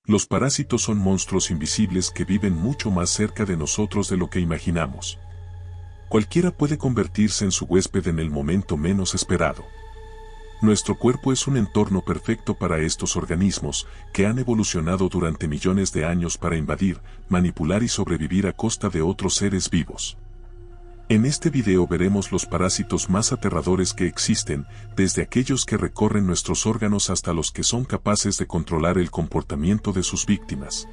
Los parásitos son monstruos invisibles que viven mucho más cerca de nosotros de lo que imaginamos. Cualquiera puede convertirse en su huésped en el momento menos esperado. Nuestro cuerpo es un entorno perfecto para estos organismos, que han evolucionado durante millones de años para invadir, manipular y sobrevivir a costa de otros seres vivos. En este video veremos los parásitos más aterradores que existen, desde aquellos que recorren nuestros órganos hasta los que son capaces de controlar el comportamiento de sus víctimas.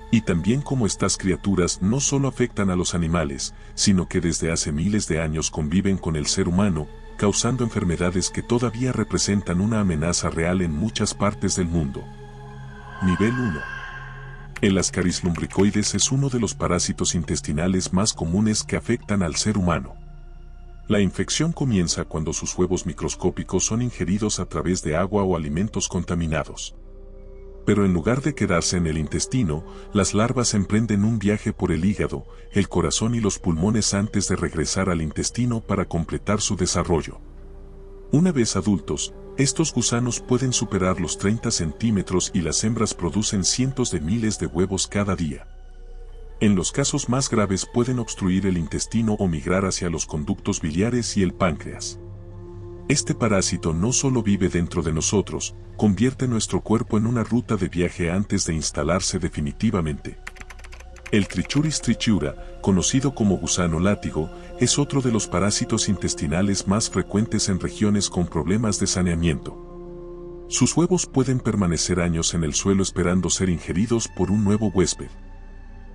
Y también cómo estas criaturas no solo afectan a los animales, sino que desde hace miles de años conviven con el ser humano, causando enfermedades que todavía representan una amenaza real en muchas partes del mundo. Nivel 1. El Ascaris lumbricoides es uno de los parásitos intestinales más comunes que afectan al ser humano. La infección comienza cuando sus huevos microscópicos son ingeridos a través de agua o alimentos contaminados. Pero en lugar de quedarse en el intestino, las larvas emprenden un viaje por el hígado, el corazón y los pulmones antes de regresar al intestino para completar su desarrollo. Una vez adultos, estos gusanos pueden superar los 30 centímetros y las hembras producen cientos de miles de huevos cada día. En los casos más graves pueden obstruir el intestino o migrar hacia los conductos biliares y el páncreas. Este parásito no solo vive dentro de nosotros, convierte nuestro cuerpo en una ruta de viaje antes de instalarse definitivamente. El Trichuris trichiura, conocido como gusano látigo, es otro de los parásitos intestinales más frecuentes en regiones con problemas de saneamiento. Sus huevos pueden permanecer años en el suelo esperando ser ingeridos por un nuevo huésped.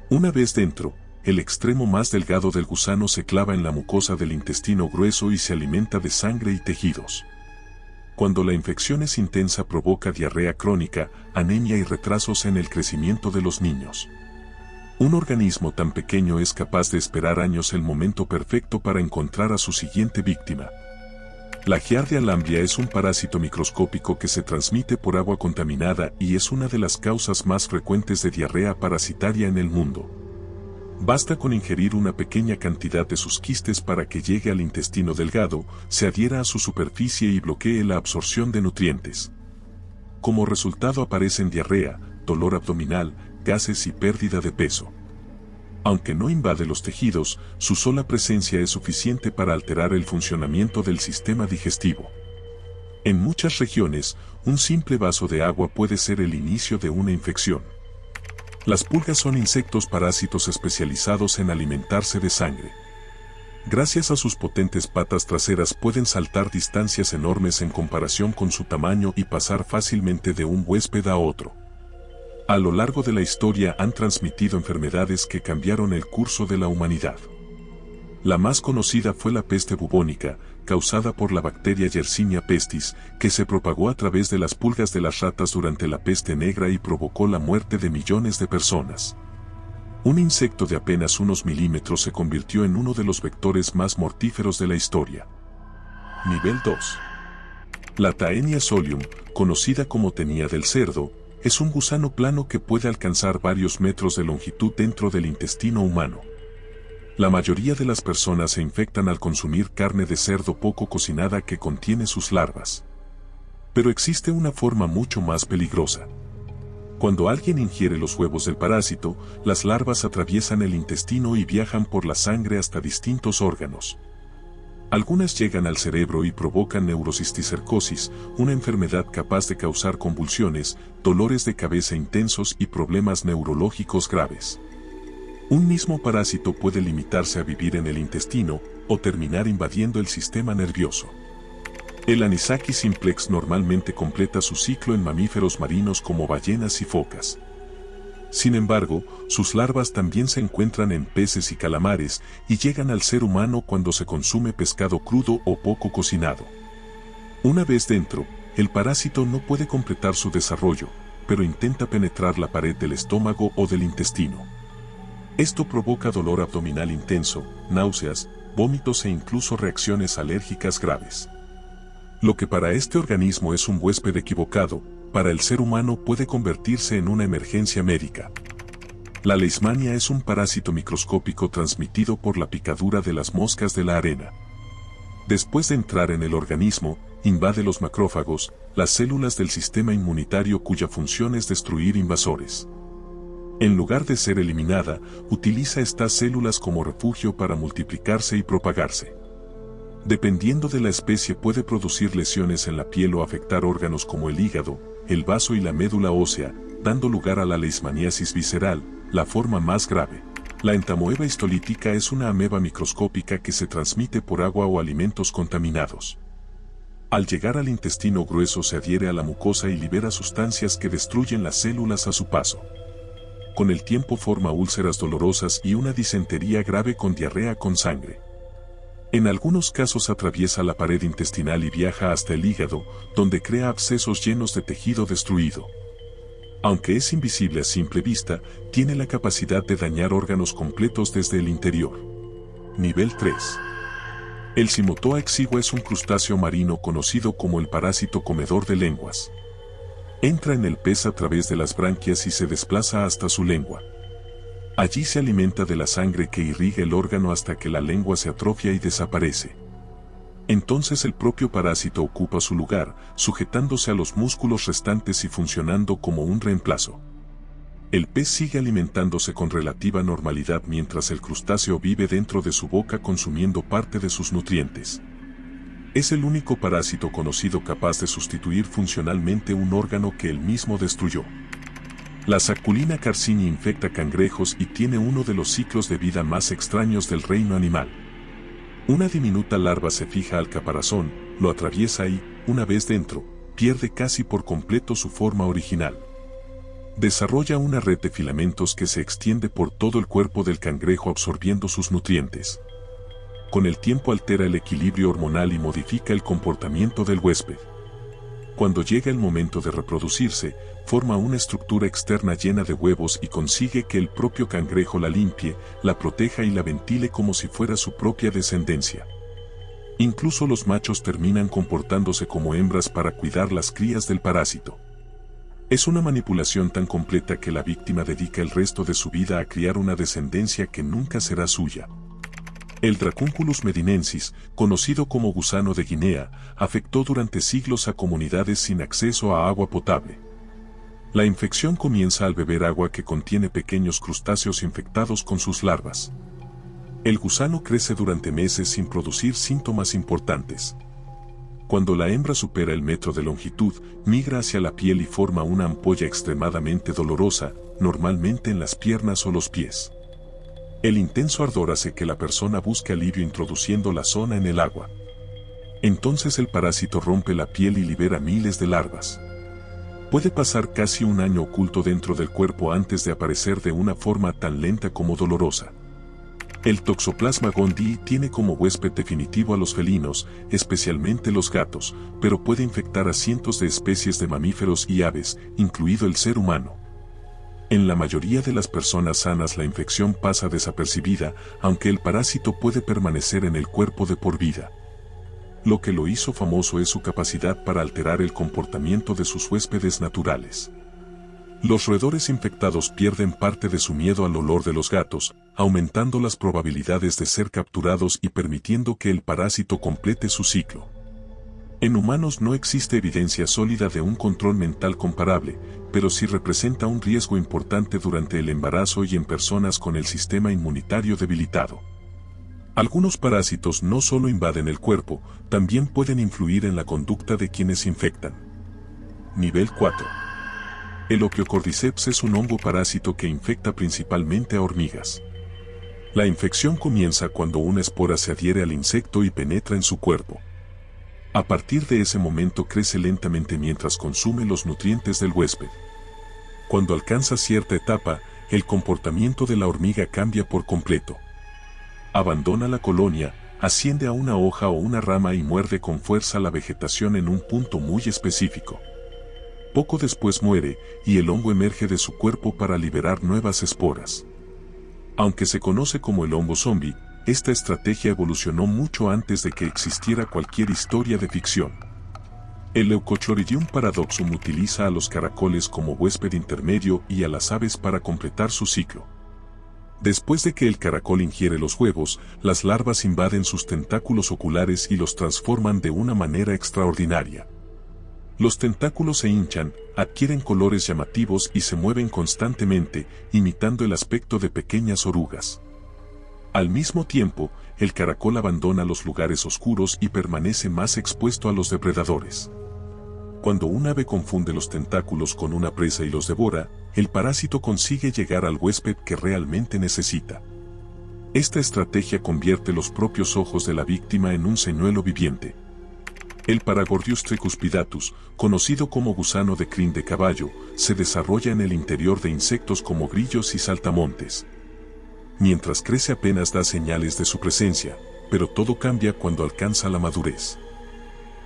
Una vez dentro, el extremo más delgado del gusano se clava en la mucosa del intestino grueso y se alimenta de sangre y tejidos. Cuando la infección es intensa provoca diarrea crónica, anemia y retrasos en el crecimiento de los niños. Un organismo tan pequeño es capaz de esperar años el momento perfecto para encontrar a su siguiente víctima. La Giardia lamblia es un parásito microscópico que se transmite por agua contaminada y es una de las causas más frecuentes de diarrea parasitaria en el mundo. Basta con ingerir una pequeña cantidad de sus quistes para que llegue al intestino delgado, se adhiera a su superficie y bloquee la absorción de nutrientes. Como resultado aparecen diarrea, dolor abdominal, gases y pérdida de peso. Aunque no invade los tejidos, su sola presencia es suficiente para alterar el funcionamiento del sistema digestivo. En muchas regiones, un simple vaso de agua puede ser el inicio de una infección. Las pulgas son insectos parásitos especializados en alimentarse de sangre. Gracias a sus potentes patas traseras pueden saltar distancias enormes en comparación con su tamaño y pasar fácilmente de un huésped a otro. A lo largo de la historia han transmitido enfermedades que cambiaron el curso de la humanidad. La más conocida fue la peste bubónica, causada por la bacteria Yersinia pestis, que se propagó a través de las pulgas de las ratas durante la peste negra y provocó la muerte de millones de personas. Un insecto de apenas unos milímetros se convirtió en uno de los vectores más mortíferos de la historia. Nivel 2. La Taenia solium, conocida como tenia del cerdo, es un gusano plano que puede alcanzar varios metros de longitud dentro del intestino humano. La mayoría de las personas se infectan al consumir carne de cerdo poco cocinada que contiene sus larvas. Pero existe una forma mucho más peligrosa. Cuando alguien ingiere los huevos del parásito, las larvas atraviesan el intestino y viajan por la sangre hasta distintos órganos. Algunas llegan al cerebro y provocan neurocisticercosis, una enfermedad capaz de causar convulsiones, dolores de cabeza intensos y problemas neurológicos graves. Un mismo parásito puede limitarse a vivir en el intestino o terminar invadiendo el sistema nervioso. El Anisakis simplex normalmente completa su ciclo en mamíferos marinos como ballenas y focas. Sin embargo, sus larvas también se encuentran en peces y calamares y llegan al ser humano cuando se consume pescado crudo o poco cocinado. Una vez dentro, el parásito no puede completar su desarrollo, pero intenta penetrar la pared del estómago o del intestino. Esto provoca dolor abdominal intenso, náuseas, vómitos e incluso reacciones alérgicas graves. Lo que para este organismo es un huésped equivocado, para el ser humano puede convertirse en una emergencia médica. La leishmania es un parásito microscópico transmitido por la picadura de las moscas de la arena. Después de entrar en el organismo, invade los macrófagos, las células del sistema inmunitario cuya función es destruir invasores. En lugar de ser eliminada, utiliza estas células como refugio para multiplicarse y propagarse. Dependiendo de la especie puede producir lesiones en la piel o afectar órganos como el hígado, el vaso y la médula ósea, dando lugar a la leishmaniasis visceral, la forma más grave. La entamoeba histolítica es una ameba microscópica que se transmite por agua o alimentos contaminados. Al llegar al intestino grueso se adhiere a la mucosa y libera sustancias que destruyen las células a su paso. Con el tiempo forma úlceras dolorosas y una disentería grave con diarrea con sangre. En algunos casos atraviesa la pared intestinal y viaja hasta el hígado, donde crea abscesos llenos de tejido destruido. Aunque es invisible a simple vista, tiene la capacidad de dañar órganos completos desde el interior. Nivel 3. El Cimotoa exigua es un crustáceo marino conocido como el parásito comedor de lenguas. Entra en el pez a través de las branquias y se desplaza hasta su lengua. Allí se alimenta de la sangre que irriga el órgano hasta que la lengua se atrofia y desaparece. Entonces el propio parásito ocupa su lugar, sujetándose a los músculos restantes y funcionando como un reemplazo. El pez sigue alimentándose con relativa normalidad mientras el crustáceo vive dentro de su boca consumiendo parte de sus nutrientes. Es el único parásito conocido capaz de sustituir funcionalmente un órgano que él mismo destruyó. La Saculina carcini infecta cangrejos y tiene uno de los ciclos de vida más extraños del reino animal. Una diminuta larva se fija al caparazón, lo atraviesa y, una vez dentro, pierde casi por completo su forma original. Desarrolla una red de filamentos que se extiende por todo el cuerpo del cangrejo absorbiendo sus nutrientes. Con el tiempo altera el equilibrio hormonal y modifica el comportamiento del huésped. Cuando llega el momento de reproducirse, forma una estructura externa llena de huevos y consigue que el propio cangrejo la limpie, la proteja y la ventile como si fuera su propia descendencia. Incluso los machos terminan comportándose como hembras para cuidar las crías del parásito. Es una manipulación tan completa que la víctima dedica el resto de su vida a criar una descendencia que nunca será suya. El Dracunculus medinensis, conocido como gusano de Guinea, afectó durante siglos a comunidades sin acceso a agua potable. La infección comienza al beber agua que contiene pequeños crustáceos infectados con sus larvas. El gusano crece durante meses sin producir síntomas importantes. Cuando la hembra supera el metro de longitud, migra hacia la piel y forma una ampolla extremadamente dolorosa, normalmente en las piernas o los pies. El intenso ardor hace que la persona busque alivio introduciendo la zona en el agua. Entonces el parásito rompe la piel y libera miles de larvas. Puede pasar casi un año oculto dentro del cuerpo antes de aparecer de una forma tan lenta como dolorosa. El Toxoplasma gondii tiene como huésped definitivo a los felinos, especialmente los gatos, pero puede infectar a cientos de especies de mamíferos y aves, incluido el ser humano. En la mayoría de las personas sanas la infección pasa desapercibida, aunque el parásito puede permanecer en el cuerpo de por vida. Lo que lo hizo famoso es su capacidad para alterar el comportamiento de sus huéspedes naturales. Los roedores infectados pierden parte de su miedo al olor de los gatos, aumentando las probabilidades de ser capturados y permitiendo que el parásito complete su ciclo. En humanos no existe evidencia sólida de un control mental comparable, pero sí representa un riesgo importante durante el embarazo y en personas con el sistema inmunitario debilitado. Algunos parásitos no solo invaden el cuerpo, también pueden influir en la conducta de quienes infectan. Nivel 4. El Ophiocordyceps es un hongo parásito que infecta principalmente a hormigas. La infección comienza cuando una espora se adhiere al insecto y penetra en su cuerpo. A partir de ese momento crece lentamente mientras consume los nutrientes del huésped. Cuando alcanza cierta etapa, el comportamiento de la hormiga cambia por completo. Abandona la colonia, asciende a una hoja o una rama y muerde con fuerza la vegetación en un punto muy específico. Poco después muere, y el hongo emerge de su cuerpo para liberar nuevas esporas. Aunque se conoce como el hongo zombie, esta estrategia evolucionó mucho antes de que existiera cualquier historia de ficción. El Leucochoridium paradoxum utiliza a los caracoles como huésped intermedio y a las aves para completar su ciclo. Después de que el caracol ingiere los huevos, las larvas invaden sus tentáculos oculares y los transforman de una manera extraordinaria. Los tentáculos se hinchan, adquieren colores llamativos y se mueven constantemente, imitando el aspecto de pequeñas orugas. Al mismo tiempo, el caracol abandona los lugares oscuros y permanece más expuesto a los depredadores. Cuando un ave confunde los tentáculos con una presa y los devora, el parásito consigue llegar al huésped que realmente necesita. Esta estrategia convierte los propios ojos de la víctima en un señuelo viviente. El Paragordius tricuspidatus, conocido como gusano de crin de caballo, se desarrolla en el interior de insectos como grillos y saltamontes. Mientras crece apenas da señales de su presencia, pero todo cambia cuando alcanza la madurez.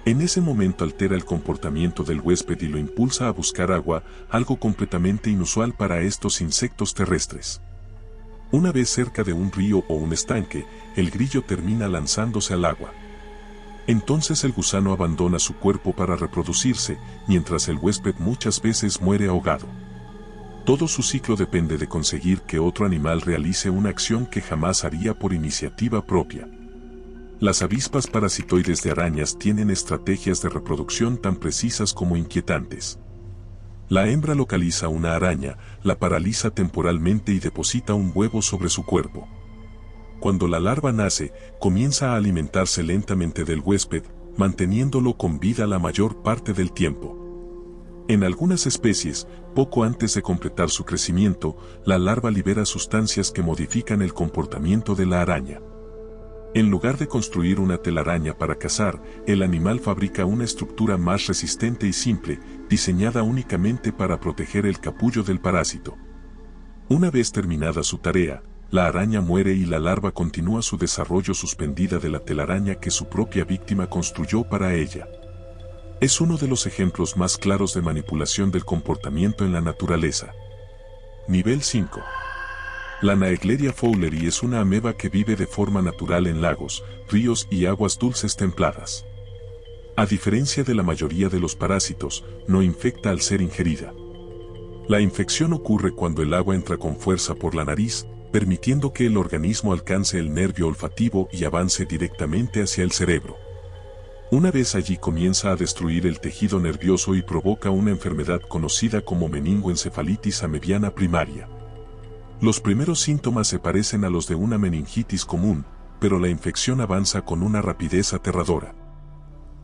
En ese momento altera el comportamiento del huésped y lo impulsa a buscar agua, algo completamente inusual para estos insectos terrestres. Una vez cerca de un río o un estanque, el grillo termina lanzándose al agua. Entonces el gusano abandona su cuerpo para reproducirse, mientras el huésped muchas veces muere ahogado. Todo su ciclo depende de conseguir que otro animal realice una acción que jamás haría por iniciativa propia. Las avispas parasitoides de arañas tienen estrategias de reproducción tan precisas como inquietantes. La hembra localiza una araña, la paraliza temporalmente y deposita un huevo sobre su cuerpo. Cuando la larva nace, comienza a alimentarse lentamente del huésped, manteniéndolo con vida la mayor parte del tiempo. En algunas especies, poco antes de completar su crecimiento, la larva libera sustancias que modifican el comportamiento de la araña. En lugar de construir una telaraña para cazar, el animal fabrica una estructura más resistente y simple, diseñada únicamente para proteger el capullo del parásito. Una vez terminada su tarea, la araña muere y la larva continúa su desarrollo suspendida de la telaraña que su propia víctima construyó para ella. Es uno de los ejemplos más claros de manipulación del comportamiento en la naturaleza. Nivel 5. La Naegleria fowleri es una ameba que vive de forma natural en lagos, ríos y aguas dulces templadas. A diferencia de la mayoría de los parásitos, no infecta al ser ingerida. La infección ocurre cuando el agua entra con fuerza por la nariz, permitiendo que el organismo alcance el nervio olfativo y avance directamente hacia el cerebro. Una vez allí comienza a destruir el tejido nervioso y provoca una enfermedad conocida como meningoencefalitis amebiana primaria. Los primeros síntomas se parecen a los de una meningitis común, pero la infección avanza con una rapidez aterradora.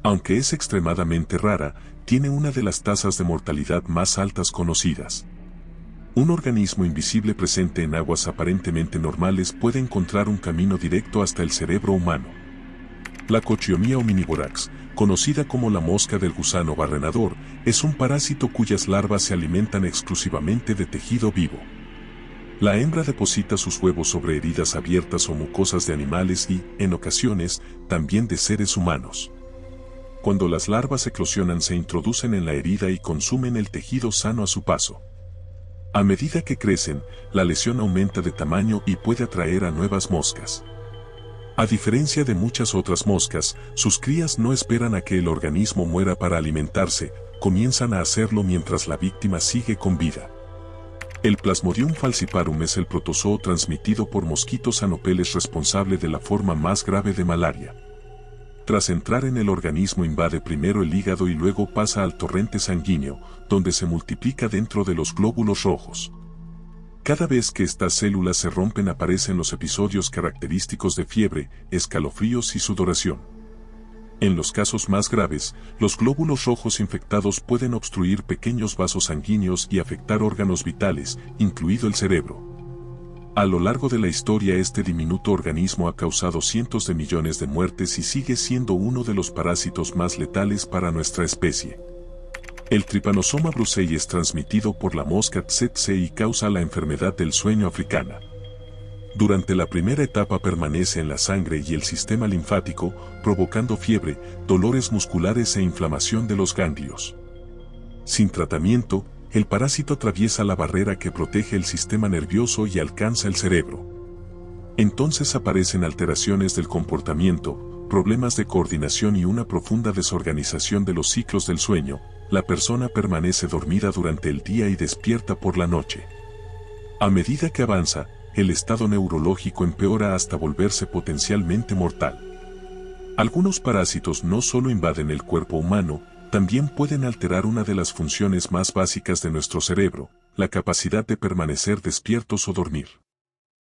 Aunque es extremadamente rara, tiene una de las tasas de mortalidad más altas conocidas. Un organismo invisible presente en aguas aparentemente normales puede encontrar un camino directo hasta el cerebro humano. La Cochiomia omnivorax, conocida como la mosca del gusano barrenador, es un parásito cuyas larvas se alimentan exclusivamente de tejido vivo. La hembra deposita sus huevos sobre heridas abiertas o mucosas de animales y, en ocasiones, también de seres humanos. Cuando las larvas eclosionan se introducen en la herida y consumen el tejido sano a su paso. A medida que crecen, la lesión aumenta de tamaño y puede atraer a nuevas moscas. A diferencia de muchas otras moscas, sus crías no esperan a que el organismo muera para alimentarse, comienzan a hacerlo mientras la víctima sigue con vida. El Plasmodium falciparum es el protozoo transmitido por mosquitos anopeles responsable de la forma más grave de malaria. Tras entrar en el organismo invade primero el hígado y luego pasa al torrente sanguíneo, donde se multiplica dentro de los glóbulos rojos. Cada vez que estas células se rompen aparecen los episodios característicos de fiebre, escalofríos y sudoración. En los casos más graves, los glóbulos rojos infectados pueden obstruir pequeños vasos sanguíneos y afectar órganos vitales, incluido el cerebro. A lo largo de la historia este diminuto organismo ha causado cientos de millones de muertes y sigue siendo uno de los parásitos más letales para nuestra especie. El Trypanosoma brucei es transmitido por la mosca tsetse y causa la enfermedad del sueño africana. Durante la primera etapa permanece en la sangre y el sistema linfático, provocando fiebre, dolores musculares e inflamación de los ganglios. Sin tratamiento, el parásito atraviesa la barrera que protege el sistema nervioso y alcanza el cerebro. Entonces aparecen alteraciones del comportamiento, problemas de coordinación y una profunda desorganización de los ciclos del sueño. La persona permanece dormida durante el día y despierta por la noche. A medida que avanza, el estado neurológico empeora hasta volverse potencialmente mortal. Algunos parásitos no solo invaden el cuerpo humano, también pueden alterar una de las funciones más básicas de nuestro cerebro, la capacidad de permanecer despiertos o dormir.